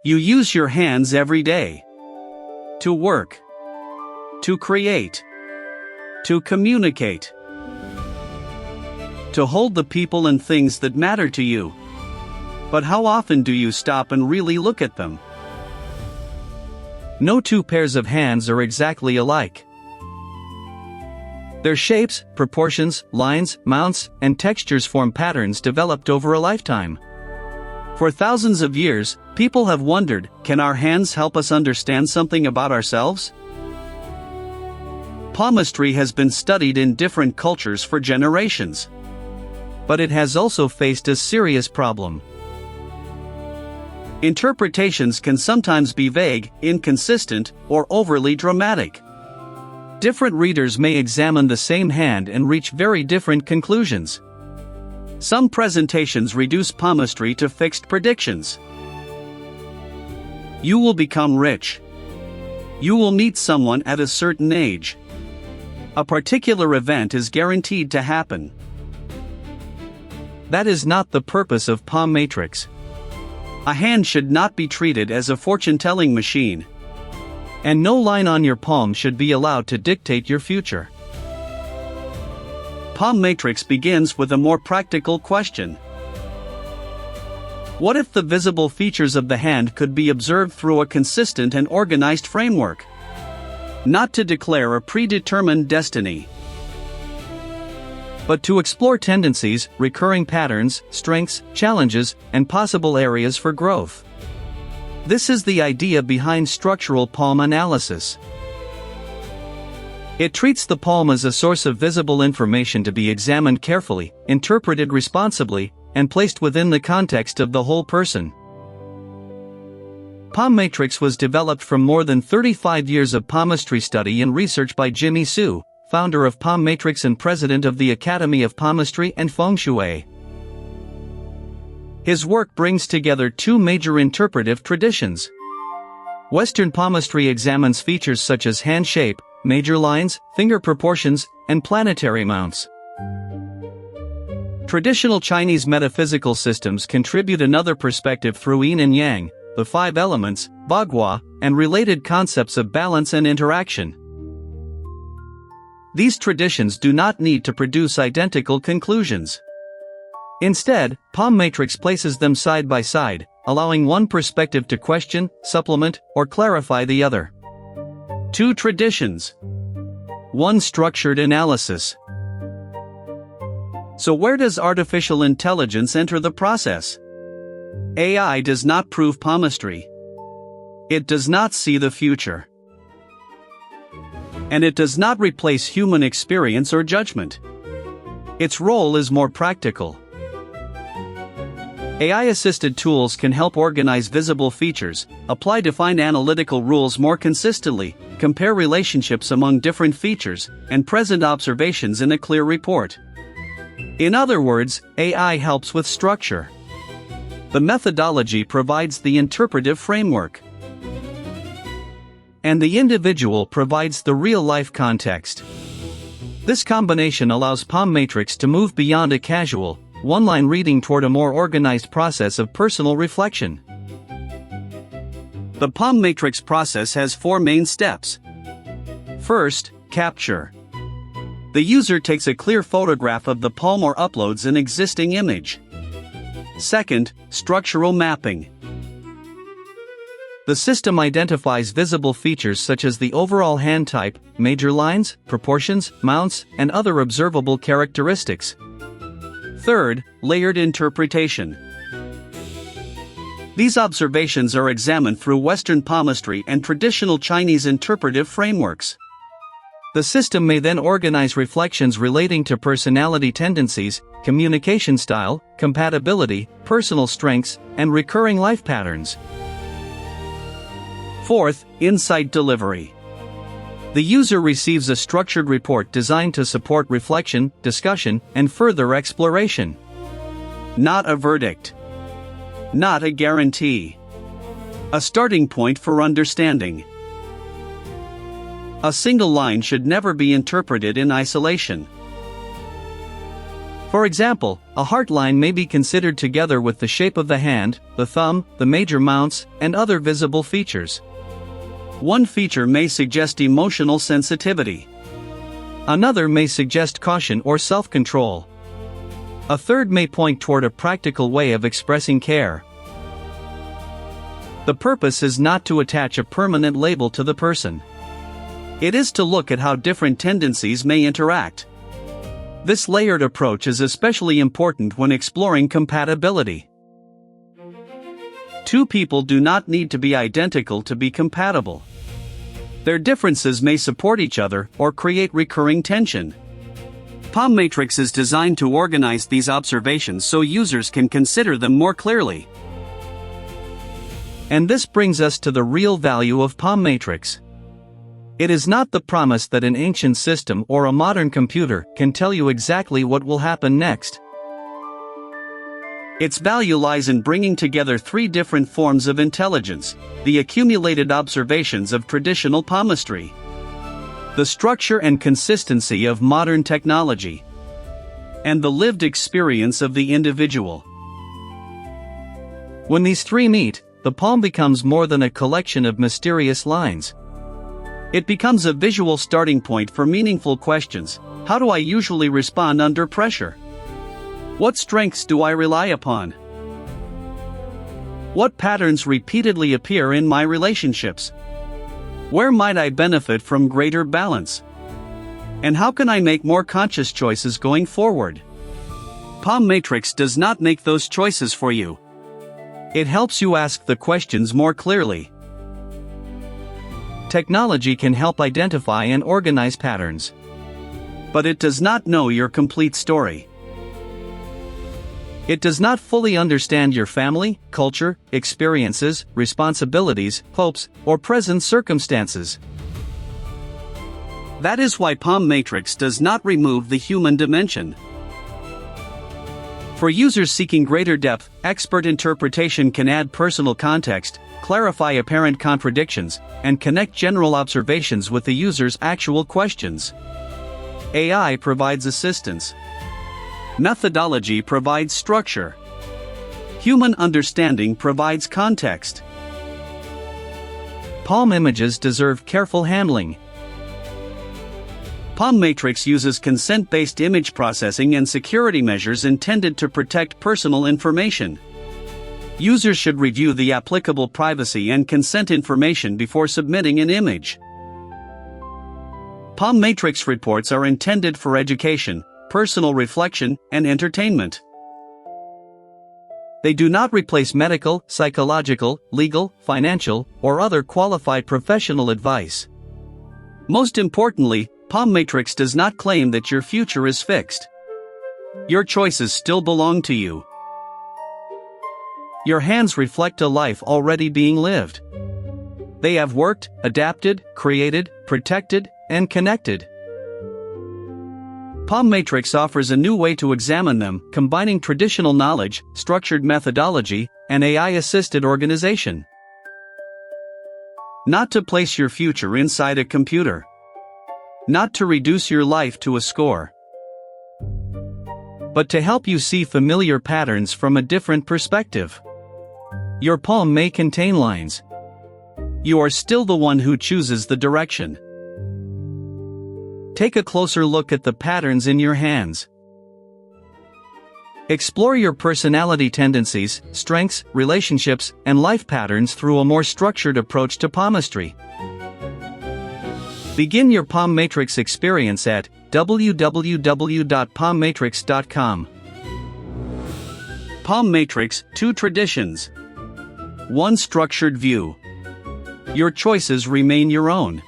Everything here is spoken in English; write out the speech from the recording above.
You use your hands every day. To work. To create. To communicate. To hold the people and things that matter to you. But how often do you stop and really look at them? No two pairs of hands are exactly alike. Their shapes, proportions, lines, mounts, and textures form patterns developed over a lifetime. For thousands of years, people have wondered, can our hands help us understand something about ourselves? Palmistry has been studied in different cultures for generations. But it has also faced a serious problem. Interpretations can sometimes be vague, inconsistent, or overly dramatic. Different readers may examine the same hand and reach very different conclusions. Some presentations reduce palmistry to fixed predictions. You will become rich. You will meet someone at a certain age. A particular event is guaranteed to happen. That is not the purpose of PalmMatrix. A hand should not be treated as a fortune-telling machine. And no line on your palm should be allowed to dictate your future. PalmMatrix begins with a more practical question. What if the visible features of the hand could be observed through a consistent and organized framework? Not to declare a predetermined destiny, but to explore tendencies, recurring patterns, strengths, challenges, and possible areas for growth. This is the idea behind structural palm analysis. It treats the palm as a source of visible information to be examined carefully, interpreted responsibly, and placed within the context of the whole person. PalmMatrix was developed from more than 35 years of palmistry study and research by Jimmy Sue, founder of PalmMatrix and president of the Academy of Palmistry and Feng Shui. His work brings together two major interpretive traditions. Western palmistry examines features such as hand shape, major lines, finger proportions, and planetary mounts. Traditional Chinese metaphysical systems contribute another perspective through Yin and Yang, the five elements, Bagua, and related concepts of balance and interaction. These traditions do not need to produce identical conclusions. Instead, PalmMatrix places them side by side, allowing one perspective to question, supplement, or clarify the other. Two traditions. One structured analysis. So where does artificial intelligence enter the process? AI does not prove palmistry. It does not see the future. And it does not replace human experience or judgment. Its role is more practical. AI-assisted tools can help organize visible features, apply defined analytical rules more consistently, compare relationships among different features, and present observations in a clear report. In other words, AI helps with structure. The methodology provides the interpretive framework. And the individual provides the real-life context. This combination allows PalmMatrix to move beyond a casual, one-line reading toward a more organized process of personal reflection. The PalmMatrix process has four main steps. First, capture. The user takes a clear photograph of the palm or uploads an existing image. Second, structural mapping. The system identifies visible features such as the overall hand type, major lines, proportions, mounts, and other observable characteristics. Third, layered interpretation. These observations are examined through Western palmistry and traditional Chinese interpretive frameworks. The system may then organize reflections relating to personality tendencies, communication style, compatibility, personal strengths, and recurring life patterns. Fourth, insight delivery. The user receives a structured report designed to support reflection, discussion, and further exploration. Not a verdict. Not a guarantee. A starting point for understanding. A single line should never be interpreted in isolation. For example, a heart line may be considered together with the shape of the hand, the thumb, the major mounts, and other visible features. One feature may suggest emotional sensitivity. Another may suggest caution or self-control. A third may point toward a practical way of expressing care. The purpose is not to attach a permanent label to the person. It is to look at how different tendencies may interact. This layered approach is especially important when exploring compatibility. Two people do not need to be identical to be compatible. Their differences may support each other or create recurring tension. PalmMatrix is designed to organize these observations so users can consider them more clearly. And this brings us to the real value of PalmMatrix. It is not the promise that an ancient system or a modern computer can tell you exactly what will happen next. Its value lies in bringing together three different forms of intelligence: the accumulated observations of traditional palmistry, the structure and consistency of modern technology, and the lived experience of the individual. When these three meet, the palm becomes more than a collection of mysterious lines. It becomes a visual starting point for meaningful questions. How do I usually respond under pressure? What strengths do I rely upon? What patterns repeatedly appear in my relationships? Where might I benefit from greater balance? And how can I make more conscious choices going forward? PalmMatrix does not make those choices for you. It helps you ask the questions more clearly. Technology can help identify and organize patterns. But it does not know your complete story. It does not fully understand your family, culture, experiences, responsibilities, hopes, or present circumstances. That is why PalmMatrix does not remove the human dimension. For users seeking greater depth, expert interpretation can add personal context, clarify apparent contradictions, and connect general observations with the user's actual questions. AI provides assistance. Methodology provides structure. Human understanding provides context. Palm images deserve careful handling. PalmMatrix uses consent-based image processing and security measures intended to protect personal information. Users should review the applicable privacy and consent information before submitting an image. PalmMatrix reports are intended for education, personal reflection, and entertainment. They do not replace medical, psychological, legal, financial, or other qualified professional advice. Most importantly, PalmMatrix does not claim that your future is fixed. Your choices still belong to you. Your hands reflect a life already being lived. They have worked, adapted, created, protected, and connected. PalmMatrix offers a new way to examine them, combining traditional knowledge, structured methodology, and AI-assisted organization. Not to place your future inside a computer. Not to reduce your life to a score. But to help you see familiar patterns from a different perspective. Your palm may contain lines. You are still the one who chooses the direction. Take a closer look at the patterns in your hands. Explore your personality tendencies, strengths, relationships, and life patterns through a more structured approach to palmistry. Begin your PalmMatrix experience at www.palmmatrix.com. PalmMatrix, 2 traditions. 1 structured view. Your choices remain your own.